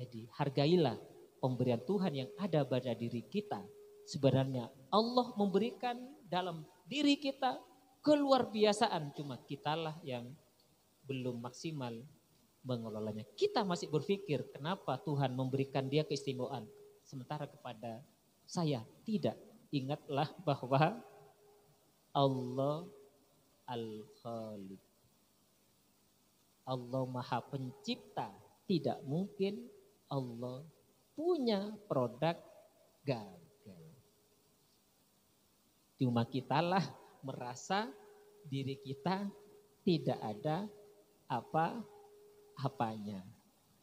Jadi hargailah pemberian Tuhan yang ada pada diri kita. Sebenarnya Allah memberikan dalam diri kita keluar biasaan, cuma kitalah yang belum maksimal mengelolanya. Kita masih berpikir kenapa Tuhan memberikan dia keistimewaan sementara kepada saya tidak. Ingatlah bahwa Allah Al-Khaliq, Allah Maha Pencipta. Tidak mungkin Allah punya produk gagal. Cuma kitalah merasa diri kita tidak ada apa-apanya.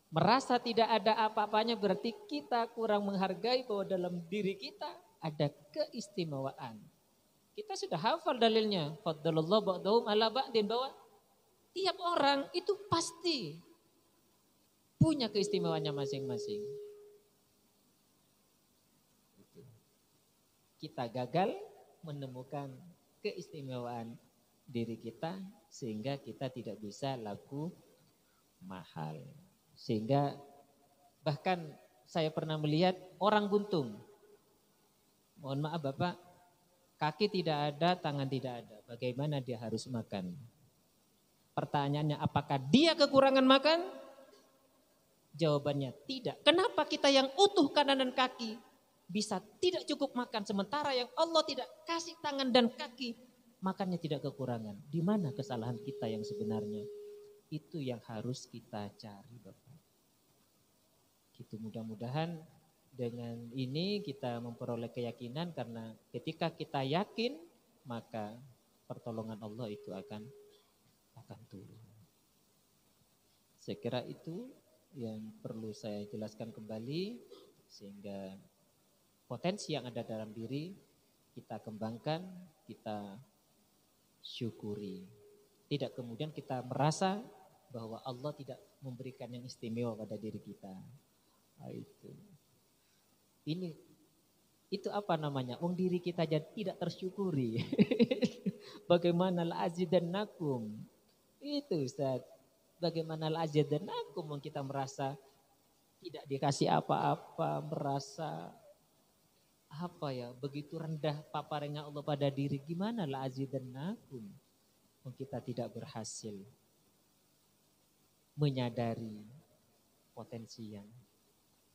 Merasa tidak ada apa-apanya berarti kita kurang menghargai bahwa dalam diri kita ada keistimewaan. Kita sudah hafal dalilnya. Fadlalullah ba'dahum ala ba'din, bahwa tiap orang itu pasti punya keistimewaannya masing-masing. Kita gagal menemukan keistimewaan diri kita sehingga kita tidak bisa laku mahal. Sehingga bahkan saya pernah melihat orang buntung. Mohon maaf Bapak, kaki tidak ada, tangan tidak ada. Bagaimana dia harus makan? Pertanyaannya, apakah dia kekurangan makan? Jawabannya tidak. Kenapa kita yang utuh kanan dan kaki bisa tidak cukup makan, sementara yang Allah tidak kasih tangan dan kaki makannya tidak kekurangan? Di mana kesalahan kita yang sebenarnya? Itu yang harus kita cari Bapak. Gitu, mudah-mudahan dengan ini kita memperoleh keyakinan, karena ketika kita yakin maka pertolongan Allah itu akan turun. Saya kira itu yang perlu saya jelaskan kembali, sehingga potensi yang ada dalam diri kita kembangkan, kita syukuri. Tidak kemudian kita merasa bahwa Allah tidak memberikan yang istimewa pada diri kita. Itu apa namanya? Diri kita jadi tidak tersyukuri. Bagaimana la'azidannakum? Itu Ustaz. Bagaimana la'azidannakum? Kita merasa tidak dikasih apa-apa, merasa begitu rendah paparannya Allah pada diri. Gimana la'azidannakum? Kita tidak berhasil menyadari potensi yang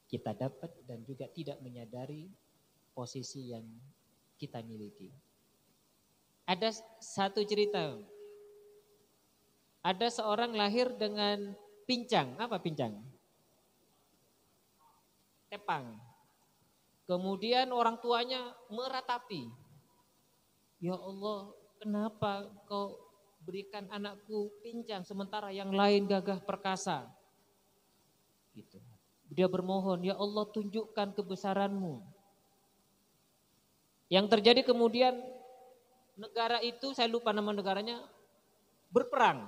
kita dapat dan juga tidak menyadari posisi yang kita miliki. Ada satu cerita. Ada seorang lahir dengan pincang. Apa pincang? Tepang. Kemudian orang tuanya meratapi. Ya Allah, kenapa kau berikan anakku pincang sementara yang lain gagah perkasa? Gitu. Dia bermohon, ya Allah tunjukkan kebesaranmu. Yang terjadi kemudian negara itu, saya lupa nama negaranya, berperang.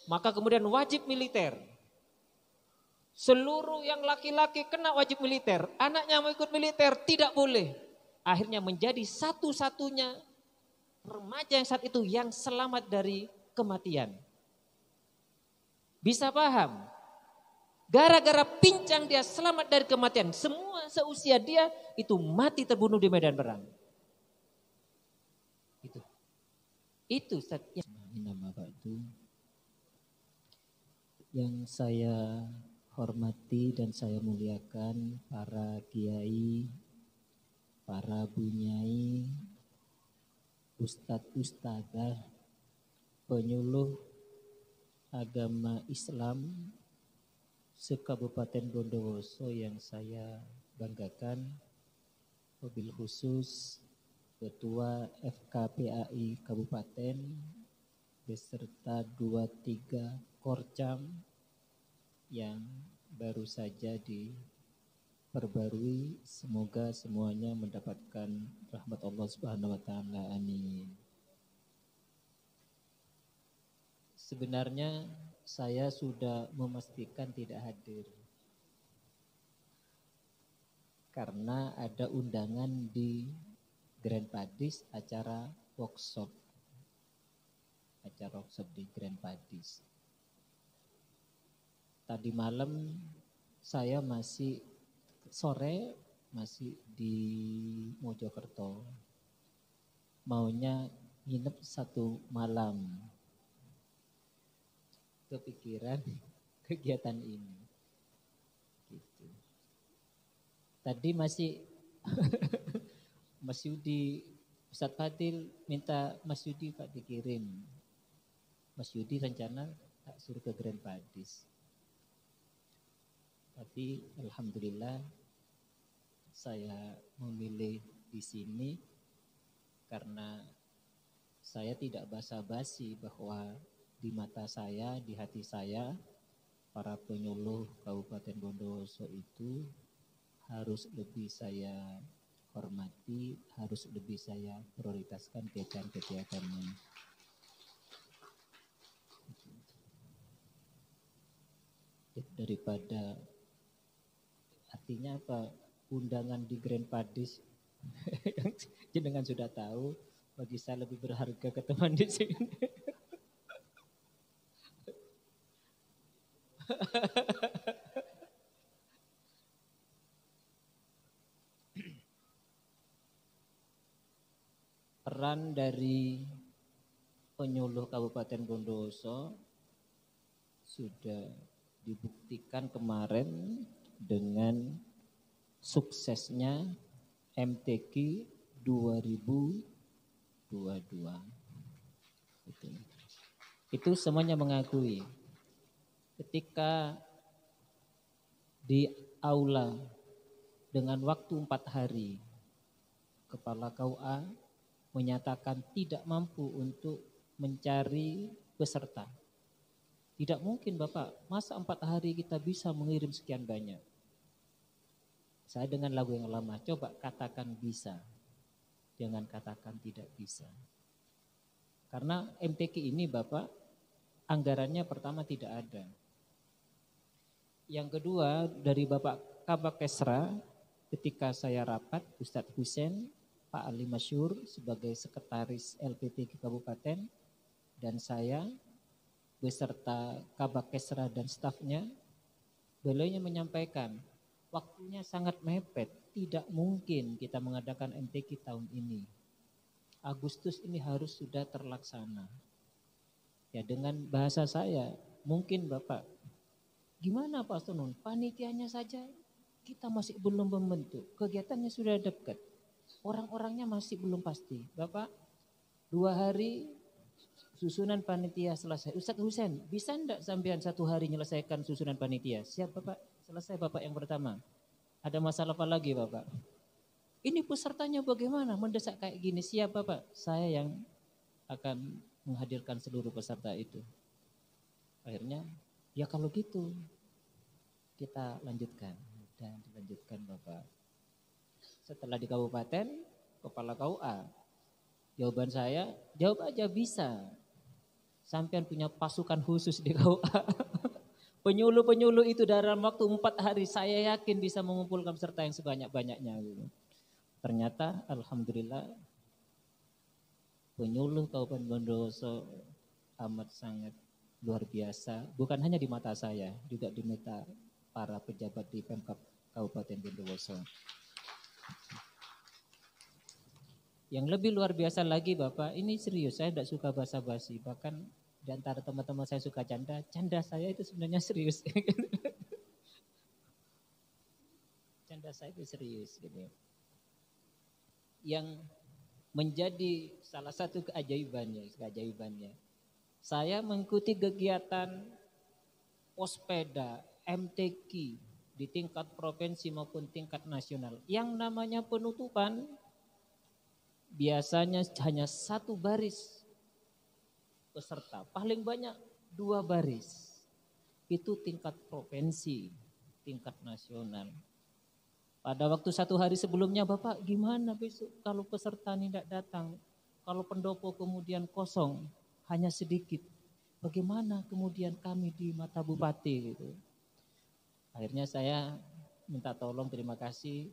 Maka kemudian wajib militer. Seluruh yang laki-laki kena wajib militer. Anaknya mau ikut militer, tidak boleh. Akhirnya menjadi satu-satunya remaja yang saat itu yang selamat dari kematian. Bisa paham? Gara-gara pincang dia selamat dari kematian. Semua seusia dia itu mati terbunuh di medan perang. Itu yang saya hormati dan saya muliakan, para kiai, para bunyai, ustadz-ustadzah, penyuluh agama Islam se-Kabupaten Bondowoso yang saya banggakan, wabil khusus Ketua FKPAI Kabupaten beserta 2-3 Korcam yang baru saja diperbarui. Semoga semuanya mendapatkan rahmat Allah Subhanahu wa taala. Amin. Sebenarnya saya sudah memastikan tidak hadir karena ada undangan di Grand Padis, acara workshop di Grand Padis. Tadi malam saya masih sore masih di Mojokerto. Maunya nginep 1 malam. Kepikiran kegiatan ini. Gitu. Tadi masih Mas Yudi, Ustadz Fadil minta Mas Yudi Pak dikirim. Mas Yudi rencana tak suruh ke Grand Padis. Tapi alhamdulillah saya memilih di sini karena saya tidak basa-basi bahwa di mata saya, di hati saya, para penyuluh Kabupaten Bondowoso itu harus lebih saya hormati, harus lebih saya prioritaskan kegiatan-kegiatannya. Daripada artinya apa? Undangan di Grand Padis yang jenengan sudah tahu, bagi saya lebih berharga ke teman di sini. Peran dari penyuluh Kabupaten Bondowoso sudah dibuktikan kemarin dengan suksesnya MTQ 2022. Itu semuanya mengakui. Ketika di aula dengan waktu 4 hari, Kepala KUA menyatakan tidak mampu untuk mencari peserta. Tidak mungkin Bapak, masa 4 hari kita bisa mengirim sekian banyak. Saya dengan lagu yang lama, coba katakan bisa, jangan katakan tidak bisa. Karena MTQ ini Bapak, anggarannya pertama tidak ada. Yang kedua dari Bapak Kabak Kesra, ketika saya rapat, Ustadz Husein, Pak Ali Masyur sebagai sekretaris LPP Kabupaten, dan saya beserta Kabak Kesra dan stafnya, beliaunya menyampaikan waktunya sangat mepet, tidak mungkin kita mengadakan MTQ tahun ini. Agustus ini harus sudah terlaksana. Ya dengan bahasa saya, mungkin Bapak, gimana Pak Sunun, panitianya saja kita masih belum membentuk, kegiatannya sudah dekat, orang-orangnya masih belum pasti. Bapak, 2 hari susunan panitia selesai. Ustadz Husein, bisa enggak sampean 1 hari menyelesaikan susunan panitia? Siap Bapak, selesai Bapak yang pertama. Ada masalah apa lagi Bapak? Ini pesertanya bagaimana? Mendesak kayak gini. Siap Bapak, saya yang akan menghadirkan seluruh peserta itu. Akhirnya, ya kalau gitu kita lanjutkan. Dan dilanjutkan Bapak. Setelah di kabupaten, Kepala KUA. Jawaban saya, jawab aja bisa. Sampean punya pasukan khusus di KUA. Penyuluh-penyuluh itu dalam waktu 4 hari saya yakin bisa mengumpulkan peserta yang sebanyak-banyaknya. Ternyata alhamdulillah penyuluh Kabupaten Bondowoso amat sangat luar biasa. Bukan hanya di mata saya, juga di mata para pejabat di Pemkab Kabupaten Bondowoso. Yang lebih luar biasa lagi Bapak, ini serius, saya tidak suka basa-basi. Bahkan di antara teman-teman saya suka canda, canda saya itu sebenarnya serius. Canda saya itu serius. Gitu. Yang menjadi salah satu keajaibannya, saya mengikuti kegiatan Pospeda, MTQ di tingkat provinsi maupun tingkat nasional. Yang namanya penutupan biasanya hanya 1 baris peserta, paling banyak 2 baris. Itu tingkat provinsi, tingkat nasional. Pada waktu 1 hari sebelumnya, Bapak gimana besok kalau peserta tidak datang, kalau pendopo kemudian kosong, hanya sedikit. Bagaimana kemudian kami di mata bupati gitu. Akhirnya saya minta tolong, terima kasih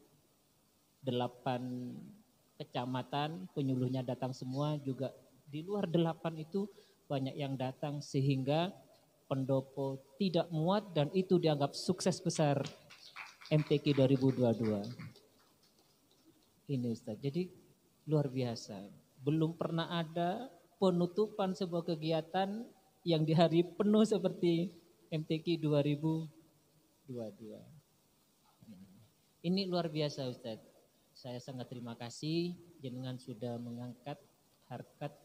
8 kecamatan penyuluhnya datang semua, juga di luar 8 itu banyak yang datang sehingga pendopo tidak muat dan itu dianggap sukses besar MTQ 2022. Ini Ustaz, jadi luar biasa. Belum pernah ada penutupan sebuah kegiatan yang di hari penuh seperti MTQ 2022. Ini luar biasa Ustaz. Saya sangat terima kasih jenengan sudah mengangkat harkat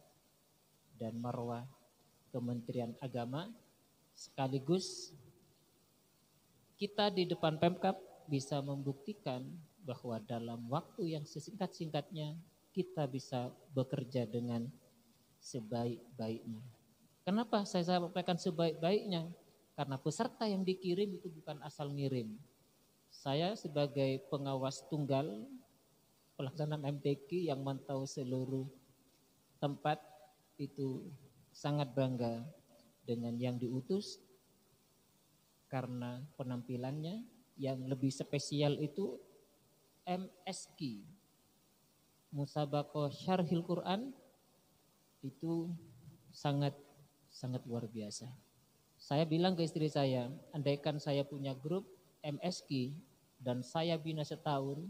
dan marwah Kementerian Agama, sekaligus kita di depan Pemkab bisa membuktikan bahwa dalam waktu yang sesingkat-singkatnya kita bisa bekerja dengan sebaik-baiknya. Kenapa saya sampaikan sebaik-baiknya? Karena peserta yang dikirim itu bukan asal ngirim. Saya sebagai pengawas tunggal pelaksanaan MTQ yang mantau seluruh tempat itu sangat bangga dengan yang diutus, karena penampilannya yang lebih spesial itu MSQ, Musabaqah Syarhil Quran, itu sangat luar biasa. Saya bilang ke istri saya, andaikan saya punya grup MSQ dan saya bina setahun,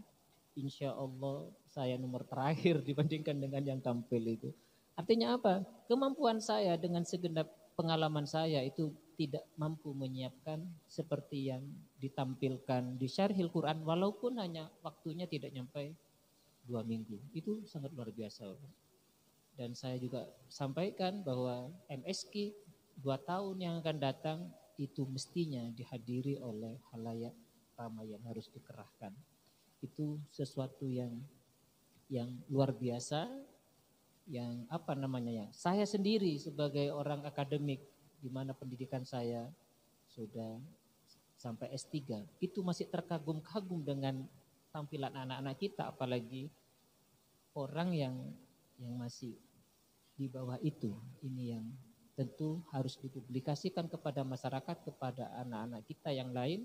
insya Allah saya nomor terakhir dibandingkan dengan yang tampil itu. Artinya apa? Kemampuan saya dengan segenap pengalaman saya itu tidak mampu menyiapkan seperti yang ditampilkan di Syarhil Quran, walaupun hanya waktunya tidak nyampe 2 minggu. Itu sangat luar biasa. Dan saya juga sampaikan bahwa MSQ 2 tahun yang akan datang itu mestinya dihadiri oleh khalayak ramai yang harus dikerahkan. Itu sesuatu yang luar biasa, yang saya sendiri sebagai orang akademik, di mana pendidikan saya sudah sampai S3, itu masih terkagum-kagum dengan tampilan anak-anak kita, apalagi orang yang masih di bawah itu. Ini yang tentu harus dipublikasikan kepada masyarakat, kepada anak-anak kita yang lain,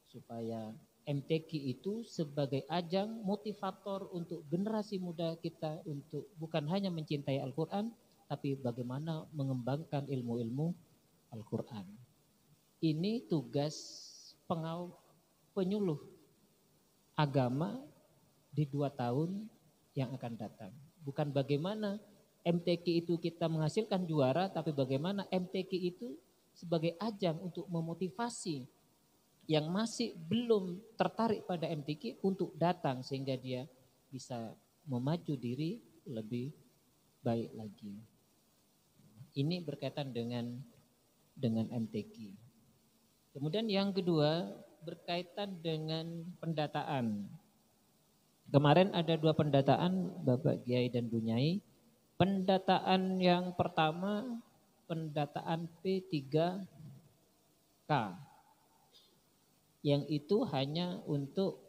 supaya MTQ itu sebagai ajang motivator untuk generasi muda kita untuk bukan hanya mencintai Al-Quran, tapi bagaimana mengembangkan ilmu-ilmu Al-Quran. Ini tugas penyuluh agama di 2 tahun yang akan datang. Bukan bagaimana MTQ itu kita menghasilkan juara, tapi bagaimana MTQ itu sebagai ajang untuk memotivasi yang masih belum tertarik pada MTQ untuk datang, sehingga dia bisa memacu diri lebih baik lagi. Ini berkaitan dengan MTQ. Kemudian yang kedua berkaitan dengan pendataan. Kemarin ada 2 pendataan Bapak Kiai dan Bu Nyai. Pendataan yang pertama, pendataan P3K. Yang itu hanya untuk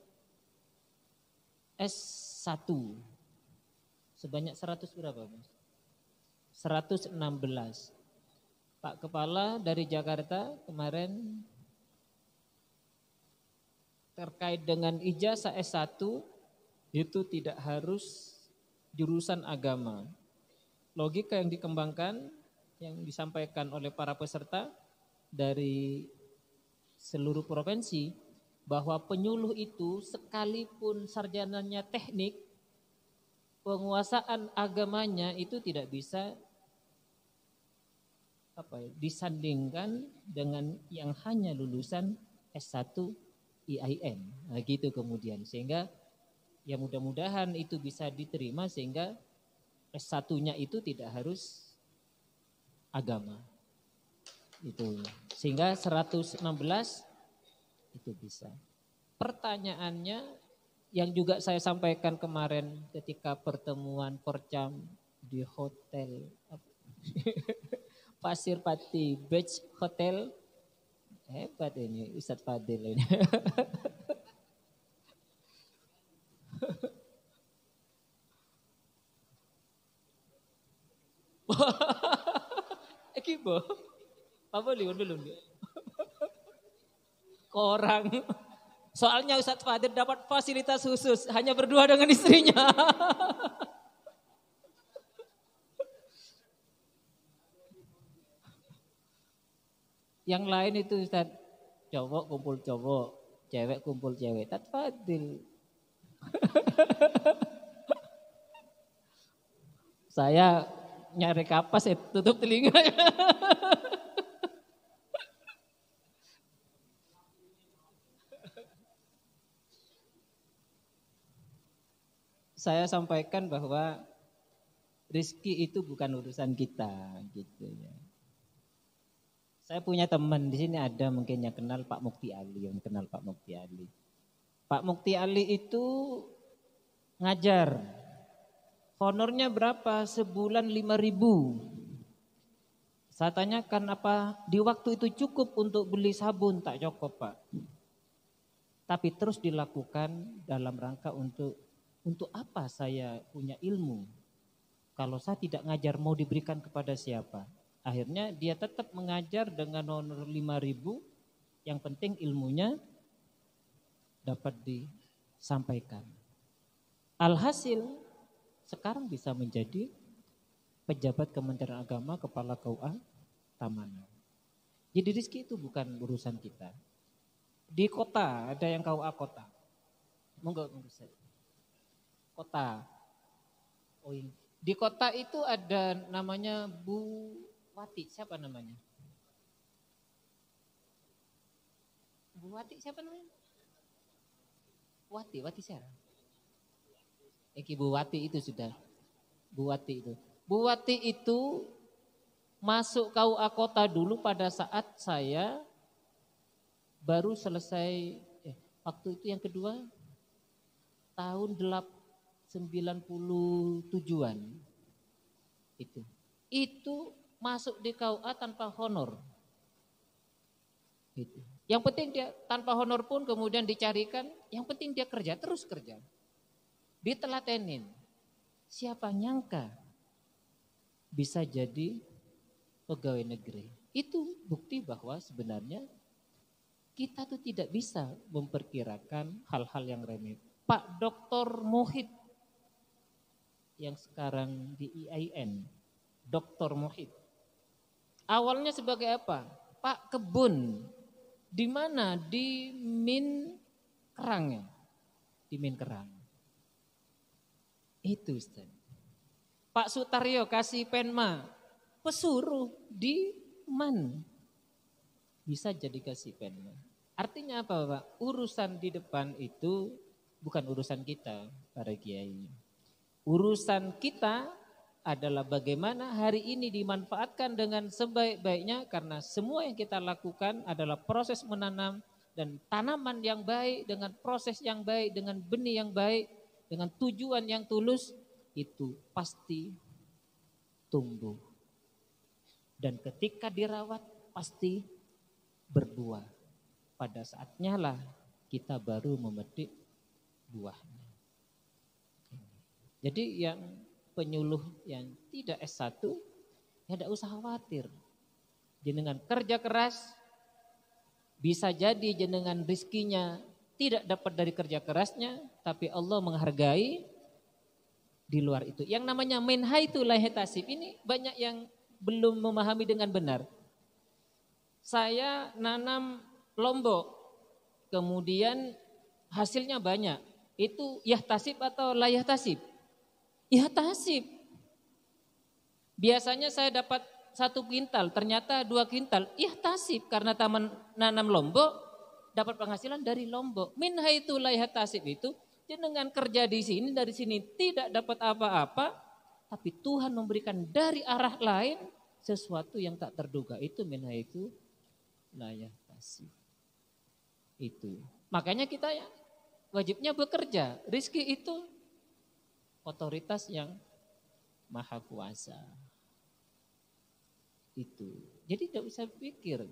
S1. Sebanyak 100 berapa, Mas? 116. Pak Kepala dari Jakarta kemarin terkait dengan ijazah S1 itu tidak harus jurusan agama. Logika yang dikembangkan, yang disampaikan oleh para peserta dari seluruh provinsi, bahwa penyuluh itu sekalipun sarjananya teknik, penguasaan agamanya itu tidak bisa disandingkan dengan yang hanya lulusan S1 IAIN. Nah, gitu kemudian, sehingga ya mudah-mudahan itu bisa diterima, sehingga S1-nya itu tidak harus agama. Itu sehingga 116 itu bisa. Pertanyaannya yang juga saya sampaikan kemarin ketika pertemuan Korcam di hotel Pasir Pati Beach Hotel, hebat ini Ustadz Fadil ini. Ekibo apa belum? Korang. Soalnya Ustadz Fadil dapat fasilitas khusus, hanya berdua dengan istrinya. Yang lain itu Ustaz, cowok kumpul cowok, cewek kumpul cewek. Tatfadil. Saya nyari kapas, saya tutup telinga. Saya sampaikan bahwa rezeki itu bukan urusan kita, gitu ya. Saya punya teman di sini ada mungkin yang kenal Pak Mukti Ali, yang kenal Pak Mukti Ali. Pak Mukti Ali itu ngajar. Honornya berapa? Sebulan 5.000. Saya tanyakan apa di waktu itu cukup untuk beli sabun? Tak cukup Pak. Tapi terus dilakukan dalam rangka untuk apa saya punya ilmu? Kalau saya tidak ngajar mau diberikan kepada siapa? Akhirnya dia tetap mengajar dengan honor 5.000. Yang penting ilmunya dapat disampaikan. Alhasil sekarang bisa menjadi pejabat Kementerian Agama, Kepala KUA Taman. Jadi rezeki itu bukan urusan kita. Di kota ada yang KUA kota. Monggo saya. Kota. Oh, di kota itu ada namanya Bu Wati. Siapa namanya? Bu Wati siapa namanya? Wati siapa? Bu Wati itu sudah. Bu Wati itu. Bu Wati itu masuk KUA kota dulu pada saat saya baru selesai waktu itu yang kedua tahun 97-an itu masuk di KUA tanpa honor. Itu. Yang penting dia tanpa honor pun kemudian dicarikan, yang penting dia kerja, terus kerja. Ditelatenin. Siapa nyangka bisa jadi pegawai negeri. Itu bukti bahwa sebenarnya kita tuh tidak bisa memperkirakan hal-hal yang remeh. Pak Dr. Muhid yang sekarang di IAIN, Dr. Muhid. Awalnya sebagai apa? Pak kebun. Di mana? Di Min Kerang ya. Di Min Kerang. Itu Ustaz. Pak Sutaryo kasih penma. Pesuruh di Man. Bisa jadi kasih penma. Artinya apa Pak? Urusan di depan itu bukan urusan kita para kiai. Urusan kita adalah bagaimana hari ini dimanfaatkan dengan sebaik-baiknya karena semua yang kita lakukan adalah proses menanam dan tanaman yang baik dengan proses yang baik, dengan benih yang baik, dengan tujuan yang tulus itu pasti tumbuh. Dan ketika dirawat pasti berbuah. Pada saatnya lah kita baru memetik buahnya. Jadi yang penyuluh yang tidak S1 ya tidak usah khawatir. Jenengan kerja keras bisa jadi jenengan rizkinya tidak dapat dari kerja kerasnya, tapi Allah menghargai di luar itu. Yang namanya min haitsu la yahtasib ini banyak yang belum memahami dengan benar. Saya nanam lombok, kemudian hasilnya banyak. Itu yahtasib atau la yahtasib? Yahtasib. Biasanya saya dapat 1 kintal, ternyata 2 kintal. Yahtasib karena taman nanam lombok dapat penghasilan dari lombok. Min haitsu la yahtasib itu jenengan kerja di sini dari sini tidak dapat apa-apa, tapi Tuhan memberikan dari arah lain sesuatu yang tak terduga. Itu min haitsu la yahtasib. Itu. Makanya kita ya wajibnya bekerja. Rizki itu otoritas yang maha kuasa. Itu. Jadi tidak usah pikir.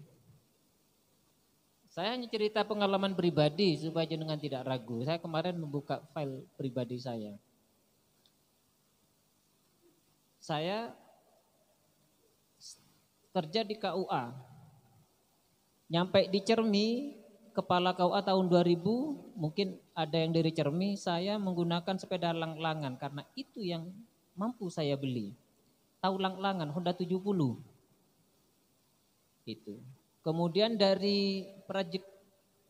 Saya hanya cerita pengalaman pribadi supaya jenengan tidak ragu. Saya kemarin membuka file pribadi saya. Saya kerja di KUA. Nyampe di Cermi, kepala KUA tahun 2000, mungkin ada yang dari Cermi, saya menggunakan sepeda lang-langan karena itu yang mampu saya beli. Tahu lang-langan Honda 70. Itu. Kemudian dari Prajek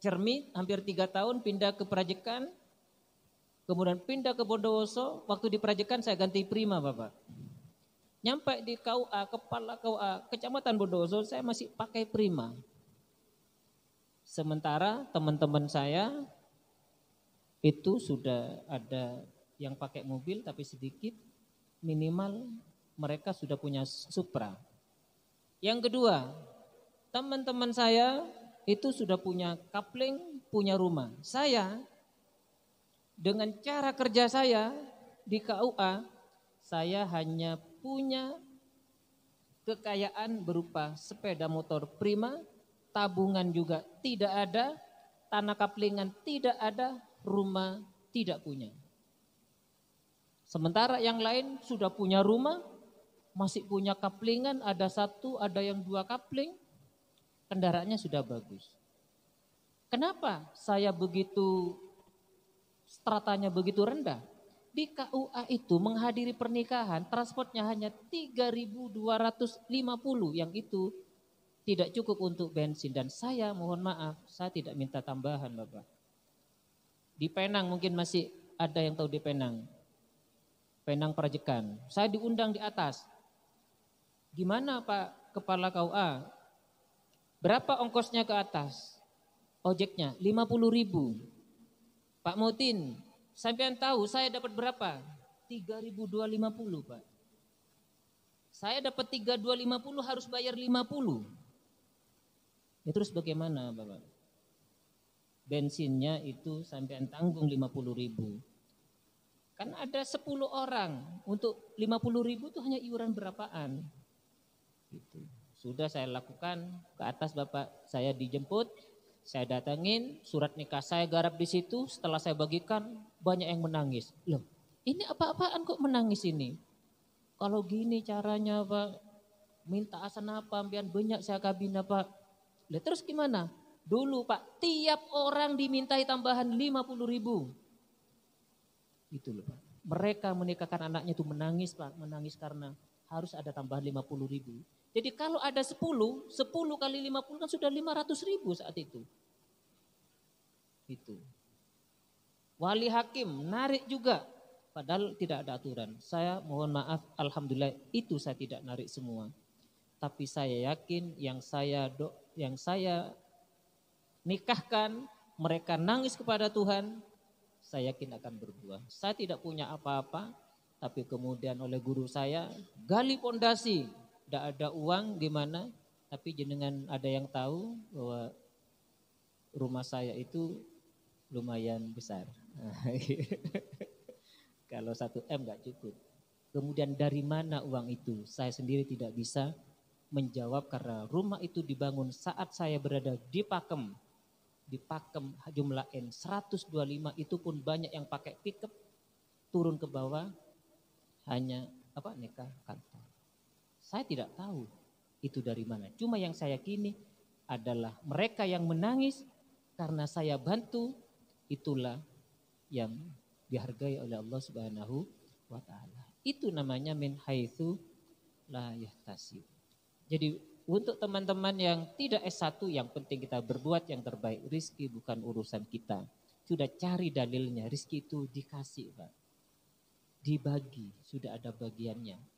Cermi hampir 3 tahun pindah ke Prajekan. Kemudian pindah ke Bondowoso. Waktu di Prajekan saya ganti prima Bapak. Nyampe di KUA, kepala KUA Kecamatan Bondowoso saya masih pakai prima. Sementara teman-teman saya itu sudah ada yang pakai mobil tapi sedikit, minimal mereka sudah punya Supra. Yang kedua, teman-teman saya itu sudah punya kapling, punya rumah. Saya dengan cara kerja saya di KUA, saya hanya punya kekayaan berupa sepeda motor prima, tabungan juga tidak ada, tanah kaplingan tidak ada, rumah tidak punya. Sementara yang lain sudah punya rumah, masih punya kaplingan, ada 1, ada yang 2 kapling, kendaraannya sudah bagus. Kenapa saya begitu stratanya begitu rendah? Di KUA itu menghadiri pernikahan transportnya hanya 3.250 yang itu tidak cukup untuk bensin. Dan saya mohon maaf, saya tidak minta tambahan Bapak. Di Penang mungkin masih ada yang tahu di Penang. Penang Prajekan. Saya diundang di atas. Gimana Pak Kepala KUA? Berapa ongkosnya ke atas? Ojeknya 50.000. Pak Mutin, sampean tahu saya dapat berapa? 3.250 Pak. Saya dapat 3.250 harus bayar 50. Ya terus bagaimana Bapak? Bensinnya itu sampean tanggung 50.000. Kan ada 10 orang, untuk 50.000 itu hanya iuran berapaan? Gitu. Sudah saya lakukan ke atas Bapak, saya dijemput, saya datangin, surat nikah saya garap di situ, setelah saya bagikan banyak yang menangis. Loh, ini apa-apaan kok menangis ini? Kalau gini caranya Pak, minta asan apa, ambian banyak saya kabina Pak. Lah terus gimana? Dulu Pak, tiap orang dimintai tambahan 50.000. Itu loh Pak. Mereka menikahkan anaknya itu menangis Pak, menangis karena harus ada tambahan 50.000. Jadi kalau ada 10 kali 50 kan sudah 500.000 saat itu. Itu. Wali hakim narik juga, padahal tidak ada aturan. Saya mohon maaf, alhamdulillah itu saya tidak narik semua. Tapi saya yakin yang saya nikahkan, mereka nangis kepada Tuhan, saya yakin akan berbuah. Saya tidak punya apa-apa, tapi kemudian oleh guru saya gali pondasi. Tidak ada uang gimana, tapi jenengan ada yang tahu bahwa rumah saya itu lumayan besar. Kalau 1M nggak cukup. Kemudian dari mana uang itu? Saya sendiri tidak bisa menjawab karena rumah itu dibangun saat saya berada di Pakem. Di Pakem jumlah N 125 itu pun banyak yang pakai pickup turun ke bawah hanya nikah kantor. Saya tidak tahu itu dari mana. Cuma yang saya yakini adalah mereka yang menangis karena saya bantu, itulah yang dihargai oleh Allah Subhanahu wa taala. Itu namanya min haitsu la yahtasib. Jadi untuk teman-teman yang tidak S1 yang penting kita berbuat yang terbaik. Rizki bukan urusan kita. Sudah cari dalilnya, rizki itu dikasih Pak. Dibagi, sudah ada bagiannya.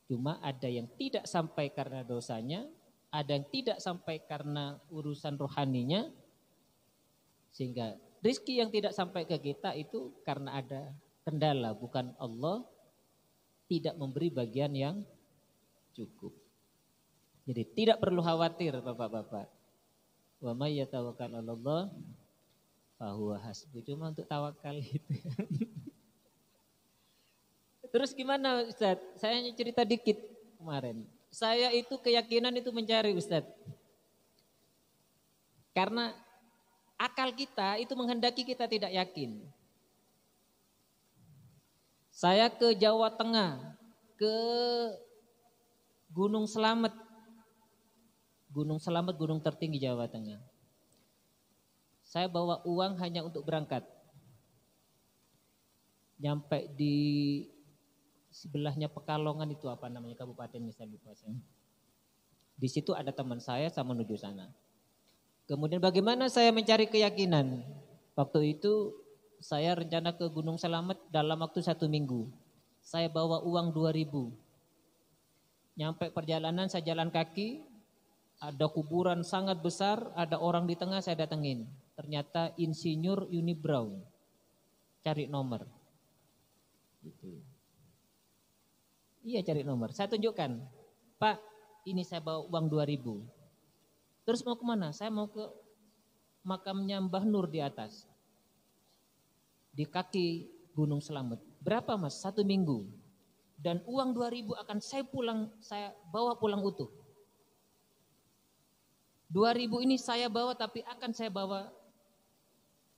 Cuma ada yang tidak sampai karena dosanya, ada yang tidak sampai karena urusan rohaninya, sehingga rizki yang tidak sampai ke kita itu karena ada kendala, bukan Allah tidak memberi bagian yang cukup. Jadi tidak perlu khawatir Bapak-bapak. Wa may yatawakkal 'alallah fahuwa hasbuh. Cuma untuk tawakal itu. Terus gimana Ustaz? Saya hanya cerita dikit kemarin. Saya itu keyakinan itu mencari Ustaz. Karena akal kita itu menghendaki kita tidak yakin. Saya ke Jawa Tengah, ke Gunung Slamet. Gunung Slamet, gunung tertinggi Jawa Tengah. Saya bawa uang hanya untuk berangkat. Nyampe di sebelahnya Pekalongan itu apa namanya kabupaten misalnya lupa saya. Di situ ada teman saya menuju sana. Kemudian bagaimana saya mencari keyakinan? Waktu itu saya rencana ke Gunung Selamet dalam waktu 1 minggu. Saya bawa uang 2.000. Nyampe perjalanan saya jalan kaki, ada kuburan sangat besar, ada orang di tengah, saya datengin. Ternyata Insinyur Unibrow. Cari nomor. Gitu. Iya cari nomor. Saya tunjukkan, Pak, ini saya bawa uang 2.000. Terus mau kemana? Saya mau ke makamnya Mbah Nur di atas. Di kaki Gunung Selamet. Berapa Mas? 1 minggu. Dan uang 2.000 akan saya bawa pulang utuh. 2.000 ini saya bawa tapi akan saya bawa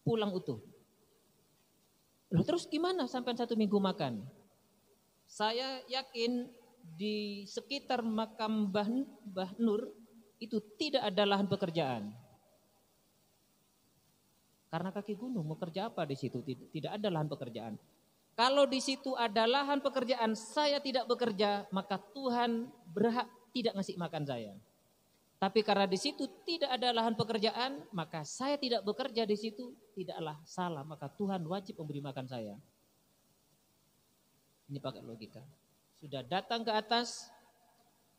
pulang utuh. Loh, terus gimana sampai 1 minggu makan? Saya yakin di sekitar makam Mbah Nur itu tidak ada lahan pekerjaan. Karena kaki gunung, mau kerja apa di situ? Tidak ada lahan pekerjaan. Kalau di situ ada lahan pekerjaan, saya tidak bekerja, maka Tuhan berhak tidak ngasih makan saya. Tapi karena di situ tidak ada lahan pekerjaan, maka saya tidak bekerja di situ, tidaklah salah, maka Tuhan wajib memberi makan saya. Ini pakai logika. Sudah datang ke atas,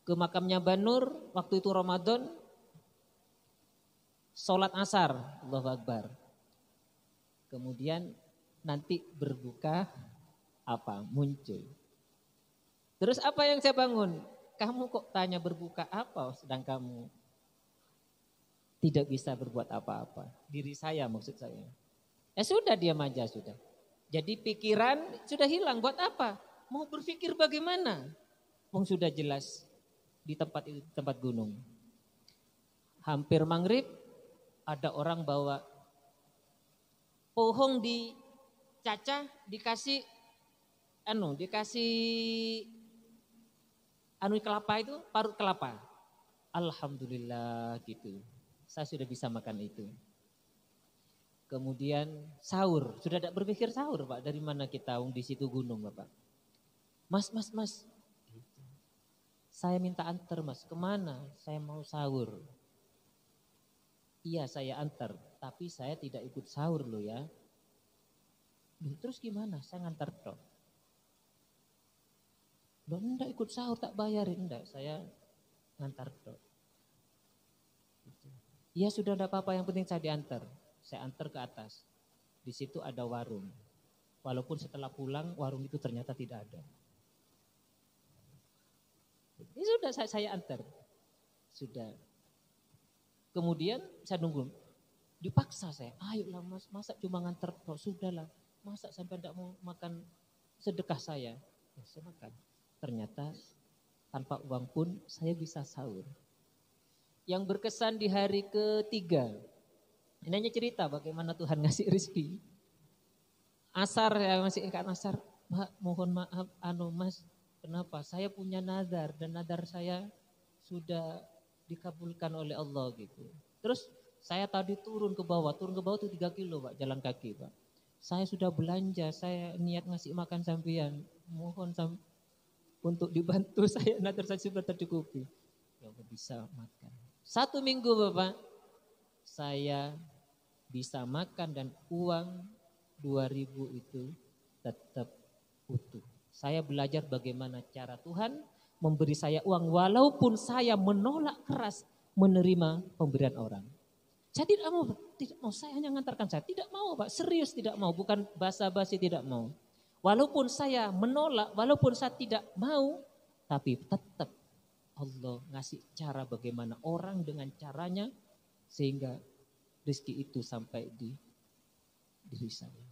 ke makamnya Mbah Nur, waktu itu Ramadan, sholat asar, Allahu Akbar. Kemudian nanti berbuka apa? Muncul. Terus apa yang saya bangun? Kamu kok tanya berbuka apa sedang kamu tidak bisa berbuat apa-apa. Diri saya maksud saya. Sudah diam aja sudah. Jadi pikiran sudah hilang, buat apa? Mau berpikir bagaimana? Sudah jelas di tempat itu, tempat gunung. Hampir maghrib ada orang bawa pohon dicacah, dikasih kelapa itu, parut kelapa. Alhamdulillah gitu. Saya sudah bisa makan itu. Kemudian sahur, sudah tidak berpikir sahur Pak, dari mana kita di situ gunung Bapak. Mas. Saya minta antar Mas, kemana? Saya mau sahur. Iya saya antar, tapi saya tidak ikut sahur loh ya. Terus gimana? Saya ngantar toh. Loh enggak ikut sahur tak bayarin, enggak, saya ngantar toh. Iya sudah enggak apa-apa, yang penting saya diantar. Saya antar ke atas. Di situ ada warung. Walaupun setelah pulang warung itu ternyata tidak ada. Ini sudah saya antar. Sudah. Kemudian saya nunggu. Dipaksa saya. Ayolah Mas, masa cuma ngantar toh, sudahlah. Masa sampai enggak mau makan sedekah saya? Ya, saya makan. Ternyata tanpa uang pun saya bisa sahur. Yang berkesan di hari ketiga. Ini hanya cerita bagaimana Tuhan ngasih rezeki. Asar ya, masih ingat asar. Pak, mohon maaf Mas, kenapa? Saya punya nazar dan nazar saya sudah dikabulkan oleh Allah gitu. Terus saya tadi turun ke bawah itu 3 kilo Pak, jalan kaki Pak. Saya sudah belanja, saya niat ngasih makan sampean. Mohon untuk dibantu saya, nazar saya sudah tercukupi. Ya bisa makan. 1 minggu Bapak, saya bisa makan dan uang 2.000 itu tetap utuh. Saya belajar bagaimana cara Tuhan memberi saya uang walaupun saya menolak keras menerima pemberian orang. Saya tidak mau, saya hanya mengantarkan, saya tidak mau Pak, serius tidak mau, bukan basa-basi tidak mau. Walaupun saya menolak, walaupun saya tidak mau, tapi tetap Allah ngasih cara bagaimana orang dengan caranya sehingga rezeki itu sampai di diri saya.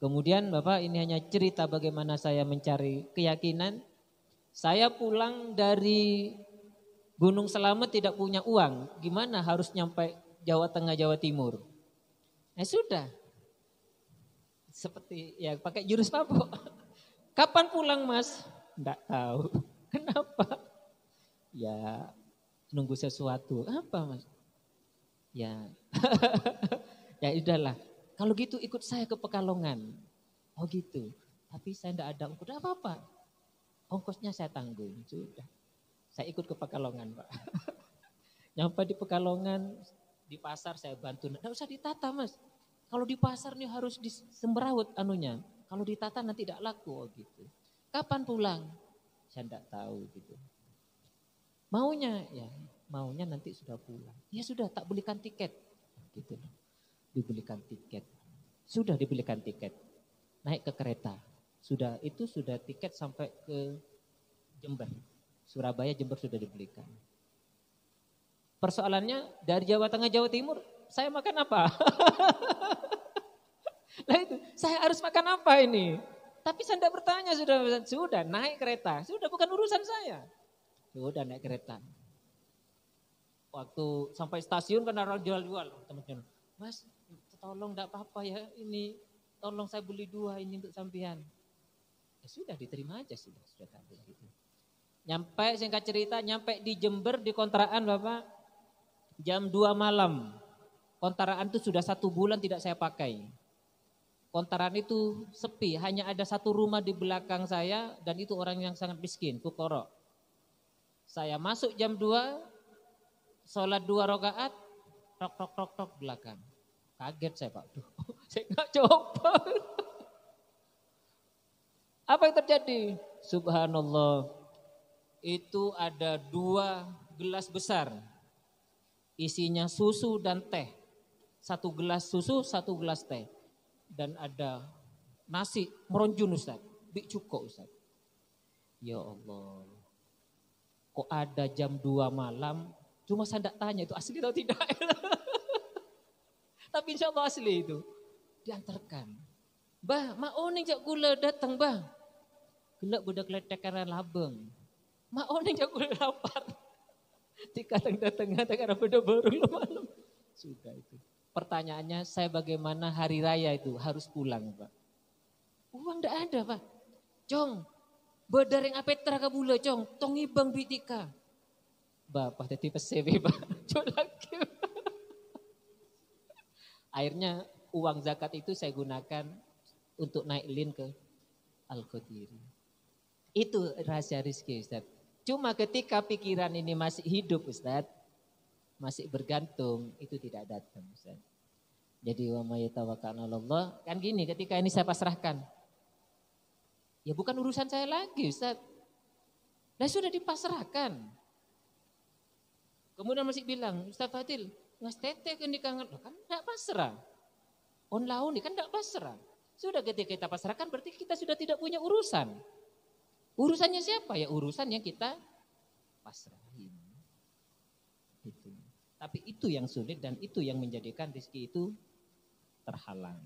Kemudian Bapak, ini hanya cerita bagaimana saya mencari keyakinan. Saya pulang dari Gunung Selamet tidak punya uang. Gimana harus nyampe Jawa Tengah, Jawa Timur? Sudah. Seperti ya pakai jurus pabok. Kapan pulang Mas? Enggak tahu. Kenapa? Ya nunggu sesuatu. Apa Mas? Ya. Ya udahlah. Kalau gitu ikut saya ke Pekalongan. Oh gitu. Tapi saya enggak ada ongkos apa-apa. Ongkosnya saya tanggung. Sudah. Saya ikut ke Pekalongan, Pak. Nyampe di Pekalongan, di pasar saya bantu. Nggak usah ditata, Mas. Kalau di pasar nih harus disemberawut anunya. Kalau ditata nanti tidak laku, oh gitu. Kapan pulang? Saya tidak tahu gitu. Maunya nanti sudah pulang. Ya sudah, tak belikan tiket. Gitu. Dibelikan tiket. Sudah dibelikan tiket. Naik ke kereta. Sudah tiket sampai ke Jember. Surabaya, Jember sudah dibelikan. Persoalannya dari Jawa Tengah, Jawa Timur, saya makan apa? Nah itu, saya harus makan apa ini? Tapi saya tidak bertanya, sudah naik kereta. Sudah bukan urusan saya. Sudah naik kereta. Waktu sampai stasiun kan orang jual-jual. Teman-teman, Mas tolong tidak apa-apa ya ini. Tolong saya beli 2 ini untuk sampean. Ya sudah diterima aja sudah tak gitu. Nyampe singkat cerita, nyampe di Jember di kontrakan Bapak jam 2 malam. Kontrakan itu sudah 1 bulan tidak saya pakai. Kontrakan itu sepi, hanya ada 1 rumah di belakang saya dan itu orang yang sangat miskin, fuqara. Saya masuk jam 2, sholat 2 rakaat, tok belakang. Kaget saya Pak, duh, saya nggak coba. Apa yang terjadi? Subhanallah, itu ada 2 gelas besar, isinya susu dan teh. 1 gelas susu, 1 gelas teh. Dan ada nasi meronjun Ustaz, bik cuko Ustaz. Ya Allah, kok ada jam 2 malam, cuma saya tidak tanya itu asli atau tidak. Tapi insya Allah asli itu. Diantarkan. Bah, mau nih jak gula datang bah. Gelap budak letek karena labeng. Mau nih jak gula lapar. Tikatang datang karena beda baru malam. Sudah itu. Pertanyaannya, saya bagaimana hari raya itu harus pulang Pak. Uang tidak ada Pak. Cong, bedaring apetra kabula cong, tongi bang bitika. Bapak tadi pesewe Pak. Lagi. Akhirnya uang zakat itu saya gunakan untuk naik lin ke Al-Qadiri. Itu rahasia rezeki Ustaz. Cuma ketika pikiran ini masih hidup Ustaz, masih bergantung, itu tidak datang Ustaz. Jadi wa may tawakkal 'ala Allah, kan gini ketika ini saya pasrahkan. Ya bukan urusan saya lagi Ustaz. Lah sudah dipasrahkan. Kemudian masih bilang, Ustaz Fadil, ngas tete kan dikangen, kan enggak pasrah. On laun kan enggak pasrah. Sudah ketika kita pasrahkan berarti kita sudah tidak punya urusan. Urusannya siapa? Ya urusan yang kita pasrahin. Itu. Tapi itu yang sulit dan itu yang menjadikan rezeki itu terhalang.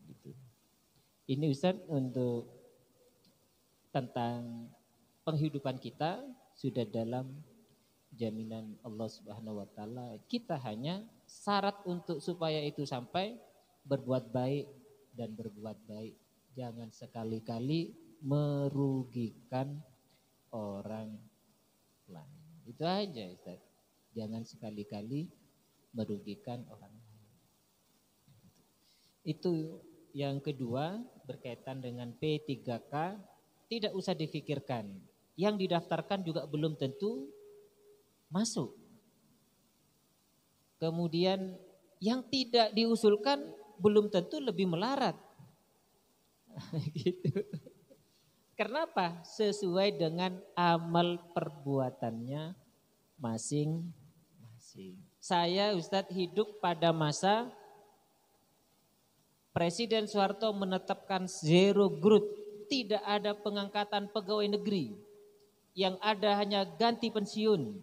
Gitu. Ini Ustaz untuk tentang penghidupan kita sudah dalam jaminan Allah Subhanahu wa taala. Kita hanya syarat untuk supaya itu sampai berbuat baik dan berbuat baik. Jangan sekali-kali merugikan orang lain. Itu aja Ustaz. Jangan sekali-kali merugikan orang lain. Itu yang kedua berkaitan dengan P3K, tidak usah difikirkan. Yang didaftarkan juga belum tentu masuk. Kemudian yang tidak diusulkan belum tentu lebih melarat. Gitu. Kenapa? Sesuai dengan amal perbuatannya masing-masing. Saya Ustadz hidup pada masa Presiden Soeharto menetapkan zero growth, tidak ada pengangkatan pegawai negeri, yang ada hanya ganti pensiun.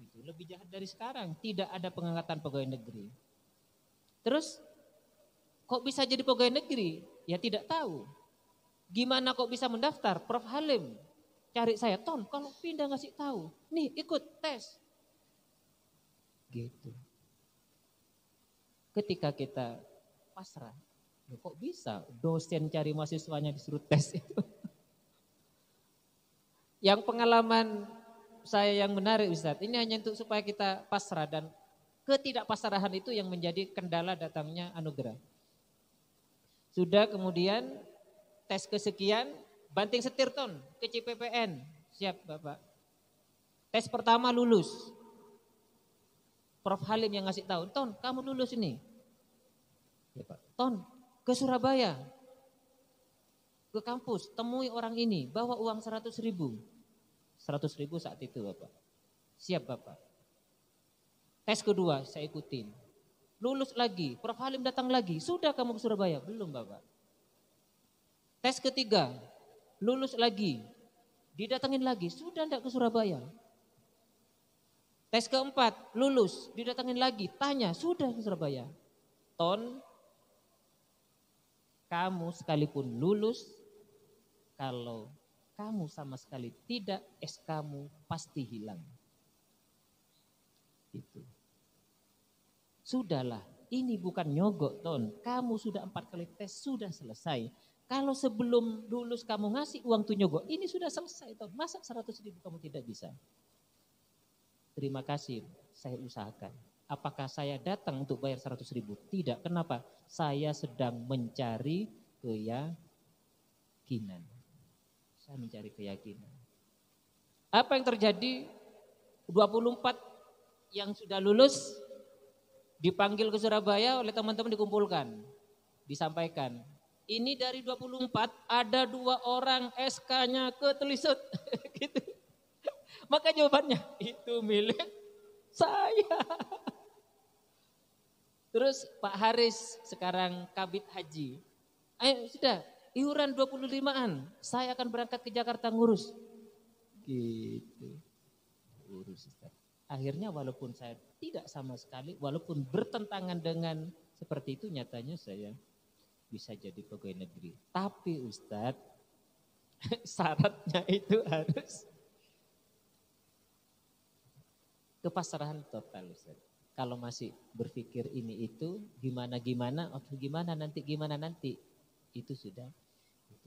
Itu lebih jahat dari sekarang, tidak ada pengangkatan pegawai negeri. Terus kok bisa jadi pegawai negeri? Ya tidak tahu. Gimana kok bisa mendaftar? Prof Halim cari saya, Ton kalau pindah ngasih tahu, nih ikut tes. Gitu. Ketika kita pasrah, kok bisa dosen cari mahasiswanya disuruh tes itu. Yang pengalaman saya yang menarik Ustaz, ini hanya untuk supaya kita pasrah dan ketidakpasrahan itu yang menjadi kendala datangnya anugerah. Sudah kemudian tes kesekian banting setir ton ke CPPN. Siap Bapak. Tes pertama lulus. Prof Halim yang ngasih tahu, Ton kamu lulus ini. Ya Pak. Ton ke Surabaya. Ke kampus, temui orang ini, bawa uang 100.000. 100.000 saat itu Bapak. Siap Bapak. Tes kedua saya ikutin. Lulus lagi, Prof Halim datang lagi. Sudah kamu ke Surabaya? Belum Bapak. Tes ketiga, lulus lagi. Didatengin lagi, sudah enggak ke Surabaya. Tes keempat, lulus. Didatengin lagi, tanya, sudah ke Surabaya. Ton, kamu sekalipun lulus, kalau kamu sama sekali tidak, kamu pasti hilang. Itu. Sudahlah, ini bukan nyogok Ton. Kamu sudah 4 kali tes, sudah selesai. Kalau sebelum lulus kamu ngasih uang tuh nyogok, ini sudah selesai Ton. Masa 100.000 kamu tidak bisa? Terima kasih, saya usahakan. Apakah saya datang untuk bayar 100.000? Tidak, kenapa? Saya sedang mencari keyakinan. Saya mencari keyakinan. Apa yang terjadi? 24 yang sudah lulus dipanggil ke Surabaya oleh teman-teman, dikumpulkan, disampaikan. Ini dari 24 ada 2 orang SK-nya ketelisut. Gitu. Maka jawabannya itu milik saya. Terus Pak Haris sekarang Kabid Haji. Ayo sudah, iuran 25-an. Saya akan berangkat ke Jakarta ngurus. Gitu. Urus Ustaz. Akhirnya walaupun saya tidak sama sekali, walaupun bertentangan dengan seperti itu, nyatanya saya bisa jadi pegawai negeri. Tapi Ustadz, syaratnya itu harus kepasrahan total Ustadz. Kalau masih berpikir ini itu, gimana nanti, itu sudah.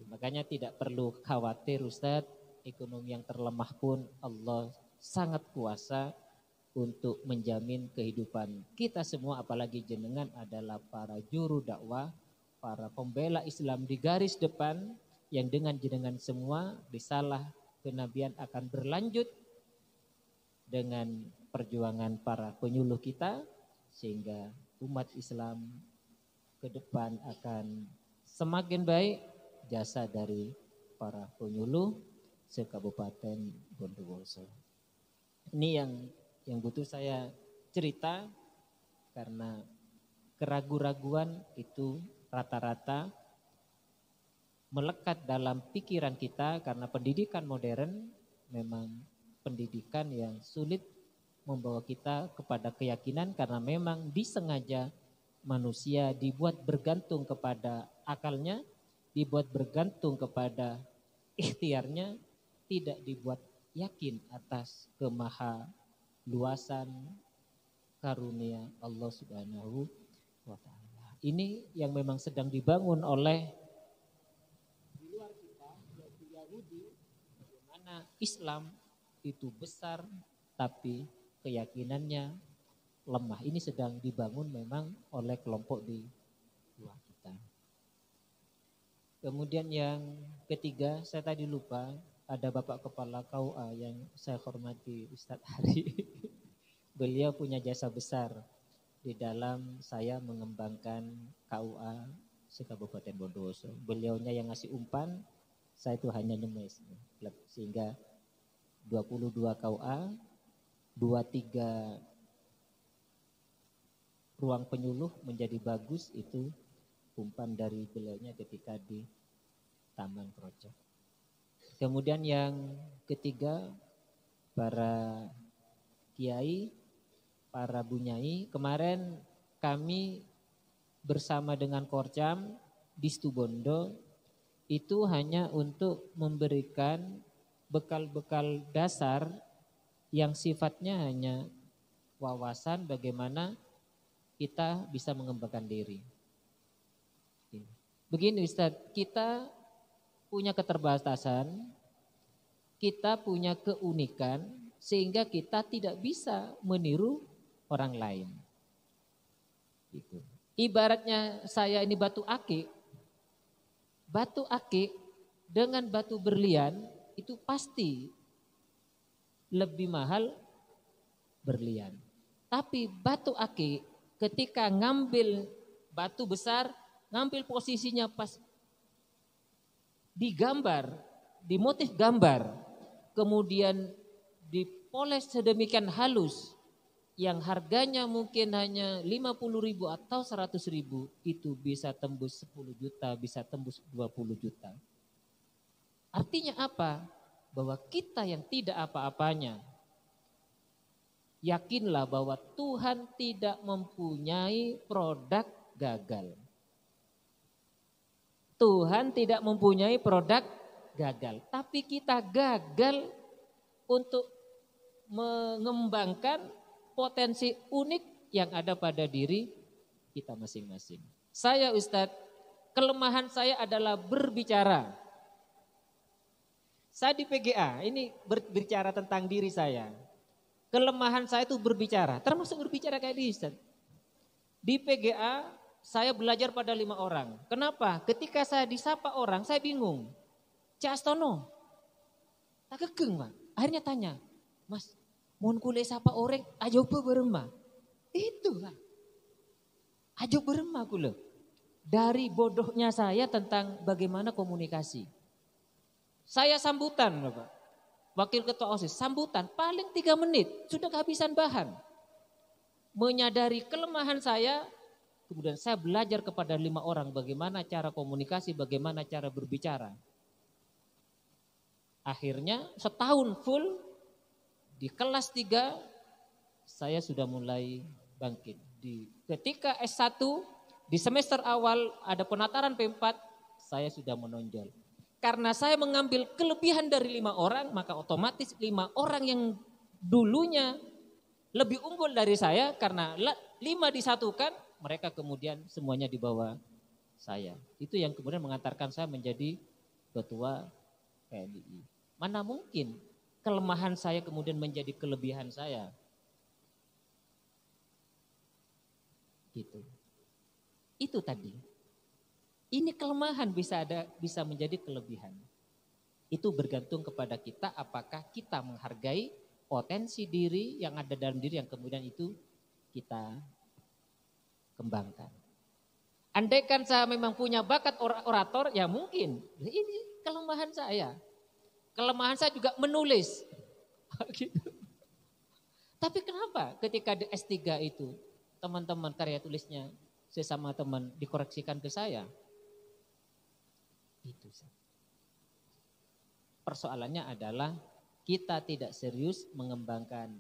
Makanya tidak perlu khawatir Ustadz, ekonomi yang terlemah pun Allah sangat kuasa untuk menjamin kehidupan kita semua, apalagi jenengan adalah para juru dakwah, para pembela Islam di garis depan, yang dengan jenengan semua risalah kenabian akan berlanjut dengan perjuangan para penyuluh kita, sehingga umat Islam ke depan akan semakin baik jasa dari para penyuluh se-Kabupaten Bondowoso. Ini yang butuh saya cerita, karena keraguan-raguan itu rata-rata melekat dalam pikiran kita, karena pendidikan modern memang pendidikan yang sulit membawa kita kepada keyakinan, karena memang disengaja manusia dibuat bergantung kepada akalnya, dibuat bergantung kepada ikhtiarnya, tidak dibuat yakin atas kemaha luasan karunia Allah Subhanahu wa ta'ala. Ini yang memang sedang dibangun oleh di luar kita, yaitu Yahudi, bagaimana Islam itu besar tapi keyakinannya lemah. Ini sedang dibangun memang oleh kelompok di luar kita. Kemudian yang ketiga, saya tadi lupa, ada Bapak Kepala KUA yang saya hormati, Ustadz Hari. Beliau punya jasa besar di dalam saya mengembangkan KUA se-Kabupaten Bondowoso. Beliaunya yang ngasih umpan, saya itu hanya nyemes. Sehingga 22 KUA, 23 ruang penyuluh menjadi bagus, itu umpan dari beliaunya ketika di Taman Project. Kemudian yang ketiga, para kiai, para bunyai. Kemarin kami bersama dengan Korcam di Situbondo itu hanya untuk memberikan bekal-bekal dasar yang sifatnya hanya wawasan bagaimana kita bisa mengembangkan diri. Begini Ustaz, kita punya keterbatasan, kita punya keunikan, sehingga kita tidak bisa meniru orang lain. Gitu. Ibaratnya saya ini batu akik dengan batu berlian itu pasti lebih mahal berlian. Tapi batu akik ketika ngambil batu besar, ngambil posisinya pas digambar, di motif gambar, kemudian dipoles sedemikian halus yang harganya mungkin hanya 50.000 atau 100.000, itu bisa tembus 10 juta, bisa tembus 20 juta. Artinya apa? Bahwa kita yang tidak apa-apanya, yakinlah bahwa Tuhan tidak mempunyai produk gagal. Tuhan tidak mempunyai produk gagal, tapi kita gagal untuk mengembangkan potensi unik yang ada pada diri kita masing-masing. Saya Ustadz, kelemahan saya adalah berbicara. Saya di PGA, ini berbicara tentang diri saya. Kelemahan saya itu berbicara, termasuk berbicara kayak di Ustadz. Di PGA saya belajar pada 5 orang. Kenapa? Ketika saya disapa orang, saya bingung. Cak Astono, tak kegeng Pak. Akhirnya tanya, Mas, mohon kule sapa orang, ajo berema. Itu Pak. Ajo berema kule. Dari bodohnya saya tentang bagaimana komunikasi. Saya sambutan Bapak. Wakil Ketua OSIS, sambutan paling 3 menit, sudah kehabisan bahan. Menyadari kelemahan saya, kemudian saya belajar kepada 5 orang bagaimana cara komunikasi, bagaimana cara berbicara. Akhirnya setahun full di kelas 3 saya sudah mulai bangkit. Ketika S1 di semester awal ada penataran P4, saya sudah menonjol. Karena saya mengambil kelebihan dari 5 orang, maka otomatis 5 orang yang dulunya lebih unggul dari saya, karena 5 disatukan, mereka kemudian semuanya di bawah saya. Itu yang kemudian mengantarkan saya menjadi ketua PNI. Mana mungkin kelemahan saya kemudian menjadi kelebihan saya. Gitu. Itu tadi. Ini kelemahan bisa menjadi kelebihan. Itu bergantung kepada kita, apakah kita menghargai potensi diri yang ada dalam diri yang kemudian itu kita kembangkan. Andaikan saya memang punya bakat orator, ya mungkin. Ini kelemahan saya. Kelemahan saya juga menulis. Gitu. Tapi kenapa ketika di S3 itu teman-teman karya tulisnya sesama teman dikoreksikan ke saya? Itu. Persoalannya adalah kita tidak serius mengembangkan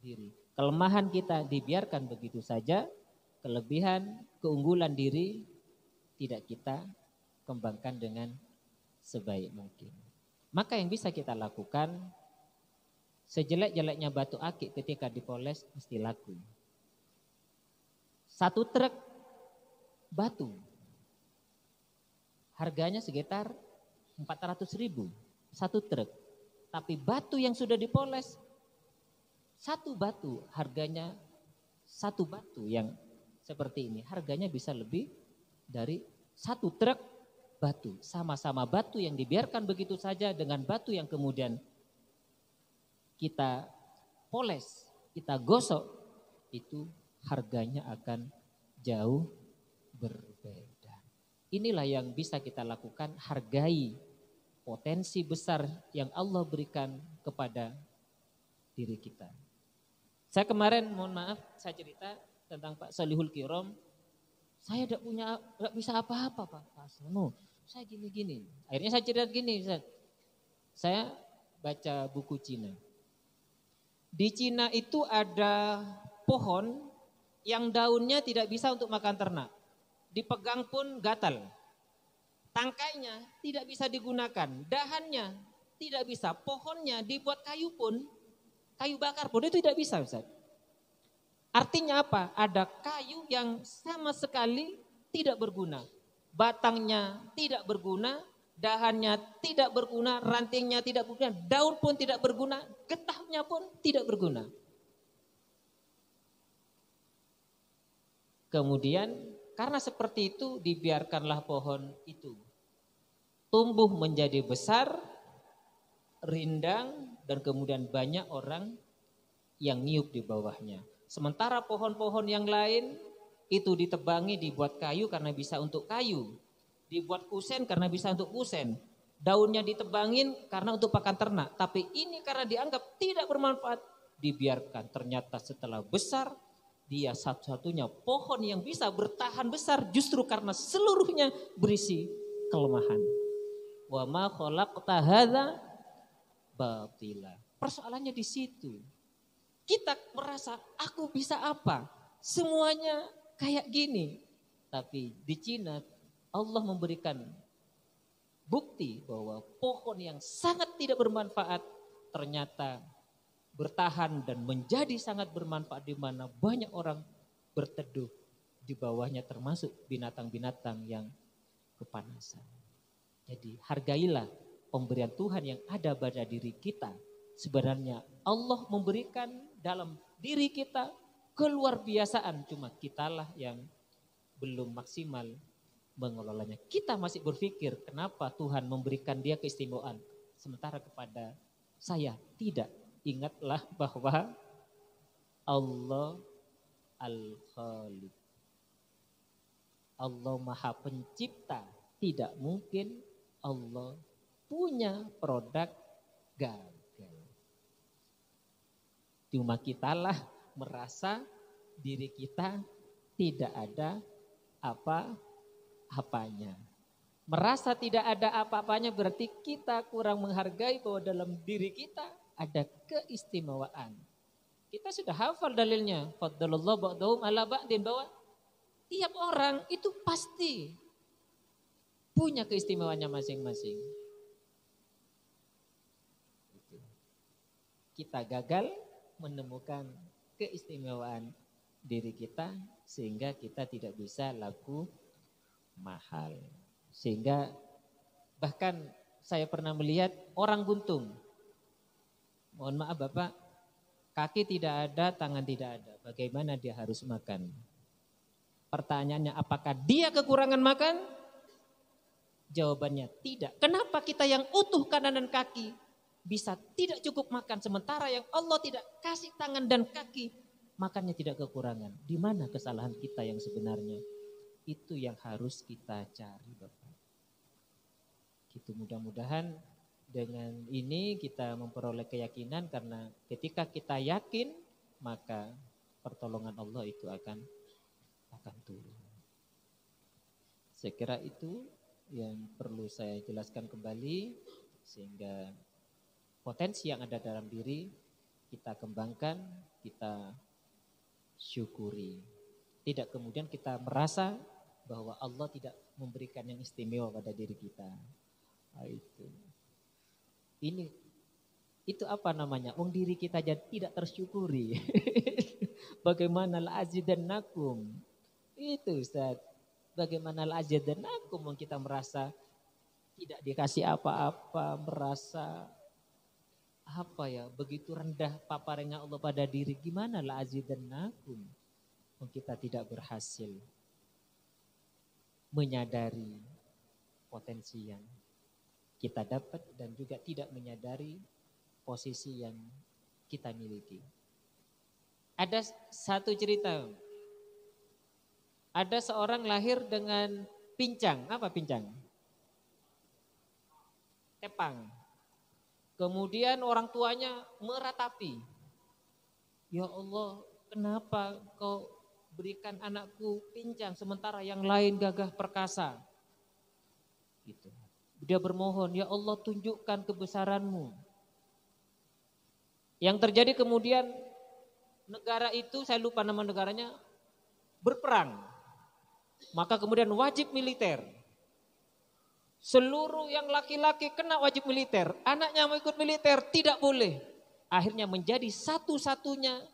diri. Kelemahan kita dibiarkan begitu saja, kelebihan, keunggulan diri tidak kita kembangkan dengan sebaik mungkin. Maka yang bisa kita lakukan, sejelek-jeleknya batu akik ketika dipoles mesti laku. 1 truk batu harganya sekitar 400.000 1 truk. Tapi batu yang sudah dipoles, 1 batu harganya, 1 batu yang seperti ini harganya bisa lebih dari 1 truk batu. Sama-sama batu yang dibiarkan begitu saja dengan batu yang kemudian kita poles, kita gosok, itu harganya akan jauh berbeda. Inilah yang bisa kita lakukan, hargai potensi besar yang Allah berikan kepada diri kita. Saya kemarin, mohon maaf, saya cerita tentang Pak Solihul Kirom. Saya tidak bisa apa-apa Pak Sono. Saya gini-gini. Akhirnya saya cerita gini, saya baca buku Cina. Di Cina itu ada pohon yang daunnya tidak bisa untuk makan ternak. Dipegang pun gatal. Tangkainya tidak bisa digunakan. Dahannya tidak bisa. Pohonnya dibuat kayu pun, kayu bakar pun itu tidak bisa, Ustaz. Artinya apa? Ada kayu yang sama sekali tidak berguna. Batangnya tidak berguna, dahannya tidak berguna, rantingnya tidak berguna, daun pun tidak berguna, getahnya pun tidak berguna. Kemudian karena seperti itu dibiarkanlah pohon itu tumbuh menjadi besar, rindang, dan kemudian banyak orang yang niup di bawahnya. Sementara pohon-pohon yang lain itu ditebangi, dibuat kayu karena bisa untuk kayu, dibuat kusen karena bisa untuk kusen, daunnya ditebangin karena untuk pakan ternak. Tapi ini karena dianggap tidak bermanfaat, dibiarkan. Ternyata setelah besar, dia satu-satunya pohon yang bisa bertahan besar justru karena seluruhnya berisi kelemahan. Wa ma khalaqta hadza batila. Persoalannya di situ. Kita merasa aku bisa apa? Semuanya kayak gini. Tapi di Cina Allah memberikan bukti bahwa pohon yang sangat tidak bermanfaat ternyata bertahan dan menjadi sangat bermanfaat, di mana banyak orang berteduh di bawahnya, termasuk binatang-binatang yang kepanasan. Jadi hargailah pemberian Tuhan yang ada pada diri kita. Sebenarnya Allah memberikan dalam diri kita keluar biasaan, cuma kitalah yang belum maksimal mengelolanya. Kita masih berpikir kenapa Tuhan memberikan dia keistimewaan sementara kepada saya tidak. Ingatlah bahwa Allah Al-Khaliq, Allah Maha Pencipta. Tidak mungkin Allah punya produk gagal. Cuma kitalah merasa diri kita tidak ada apa-apanya. Merasa tidak ada apa-apanya berarti kita kurang menghargai bahwa dalam diri kita ada keistimewaan. Kita sudah hafal dalilnya. Fadlalullah ba'dahum ala ba'din, bahwa tiap orang itu pasti punya keistimewaannya masing-masing. Kita gagal menemukan keistimewaan diri kita sehingga kita tidak bisa laku mahal. Sehingga bahkan saya pernah melihat orang buntung. Mohon maaf Bapak, kaki tidak ada, tangan tidak ada. Bagaimana dia harus makan? Pertanyaannya, apakah dia kekurangan makan? Jawabannya tidak. Kenapa kita yang utuh kanan dan kaki bisa tidak cukup makan, sementara yang Allah tidak kasih tangan dan kaki makannya tidak kekurangan? Di mana kesalahan kita yang sebenarnya? Itu yang harus kita cari Bapak. Gitu, mudah-mudahan dengan ini kita memperoleh keyakinan, karena ketika kita yakin maka pertolongan Allah itu akan turun. Saya kira itu yang perlu saya jelaskan kembali, sehingga potensi yang ada dalam diri kita kembangkan, kita syukuri. Tidak kemudian kita merasa bahwa Allah tidak memberikan yang istimewa pada diri kita. Nah, itu apa namanya? Wong diri kita aja tidak tersyukuri. Bagaimana la-azidannakum? Itu Ustaz. Bagaimana la-azidannakum? Kita merasa tidak dikasih apa-apa, merasa begitu rendah paparannya Allah pada diri. Gimana la-azidannakum? Kita tidak berhasil menyadari potensi yang kita dapat dan juga tidak menyadari posisi yang kita miliki. Ada satu cerita. Ada seorang lahir dengan pincang. Apa pincang? Tepang. Kemudian orang tuanya meratapi. Ya Allah, kenapa kau berikan anakku pincang sementara yang lain gagah perkasa? Gitu. Dia bermohon, ya Allah tunjukkan kebesaranmu. Yang terjadi kemudian negara itu, saya lupa nama negaranya, berperang. Maka kemudian wajib militer. Seluruh yang laki-laki kena wajib militer. Anaknya mau ikut militer, tidak boleh. Akhirnya menjadi satu-satunya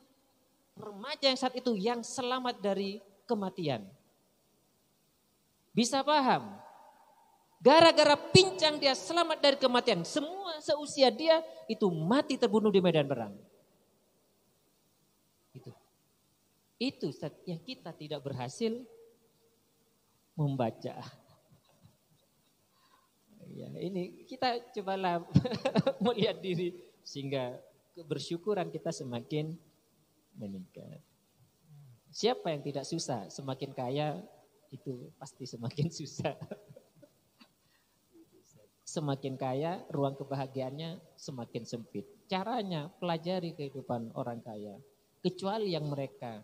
remaja yang saat itu yang selamat dari kematian. Bisa paham? Gara-gara pincang dia selamat dari kematian. Semua seusia dia itu mati terbunuh di medan perang. Itu yang kita tidak berhasil membaca. Ya, ini kita cobalah melihat diri sehingga kebersyukuran kita semakin meningkat. Siapa yang tidak susah? Semakin kaya itu pasti semakin susah. Semakin kaya, ruang kebahagiaannya semakin sempit. Caranya pelajari kehidupan orang kaya. Kecuali yang mereka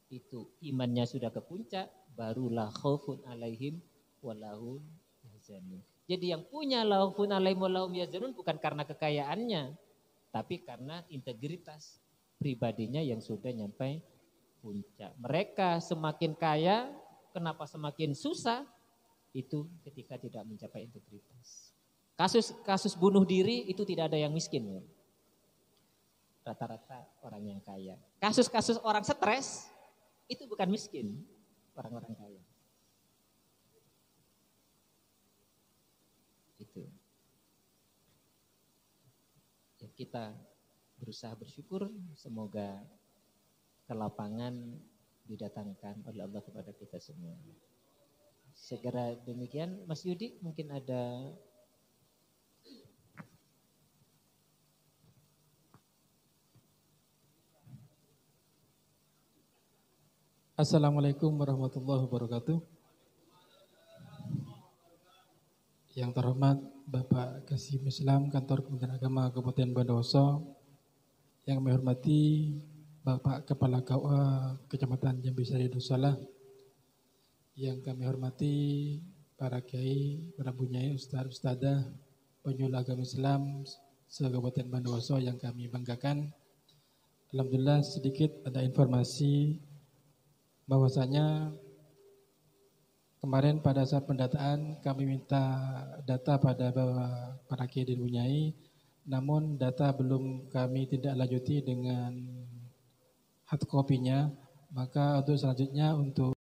itu imannya sudah ke puncak, barulah khaufun alaihim walahum yahzanun. Jadi yang punya laufun alaihim walahum yahzanun bukan karena kekayaannya, tapi karena integritas pribadinya yang sudah nyampe puncak. Mereka semakin kaya, kenapa semakin susah? Itu ketika tidak mencapai integritas. Kasus bunuh diri itu tidak ada yang miskin, ya. Rata-rata orang yang kaya. Kasus-kasus orang stres itu bukan miskin, orang-orang kaya. Itu. Ya, kita berusaha bersyukur, semoga kelapangan didatangkan oleh Allah kepada kita semua. Segera demikian, Mas Yudi mungkin ada. Assalamualaikum warahmatullahi wabarakatuh. Yang terhormat Bapak Kasim Islam Kantor Kementerian Agama Kabupaten Bondowoso, yang kami hormati Bapak Kepala KUA Kecamatan Jambi Sari Dosalah, yang kami hormati para kiai, para bunyai, ustaz, ustadzah, penyuluh agama Islam se-Kabupaten Bondowoso yang kami banggakan. Alhamdulillah sedikit ada informasi bahwasanya kemarin pada saat pendataan kami minta data pada para kiai dan bunyai, namun data belum kami tidak lanjuti dengan hard copy-nya, maka untuk selanjutnya untuk